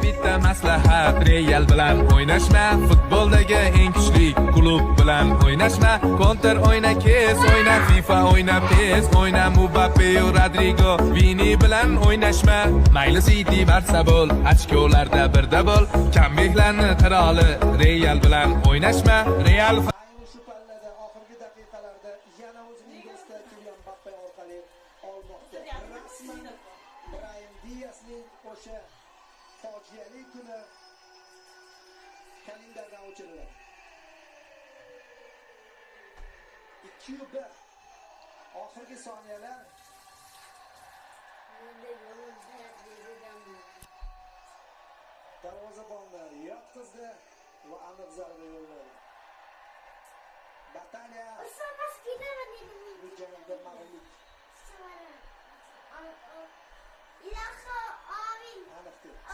bitta maslahat, Real bilan o'ynashma, futboldagi eng kuchli klub bilan o'ynashma. Counter o'yna, kes o'yna, FIFA o'yna, PES o'yna, Mbappe va Rodrigo, Vini bilan o'ynashma. Mayli City, Barsa bo'l, ochkolarda birda bo'l, kambeklarni qiroli Real bilan o'ynashma. Real shu pallada oxirgi daqiqalarda yana o'zining do'sti Kylian Mbappe orqali olmoqda. Rasman Brahim Diasning o'sha fojiali kuni kalendardan o'chiriladi. 2-1 oxirgi soniyalar. Darvozabonlar yotqizdi va aniq zarba yo'lladi. Bataliya bu jangda mag'lub.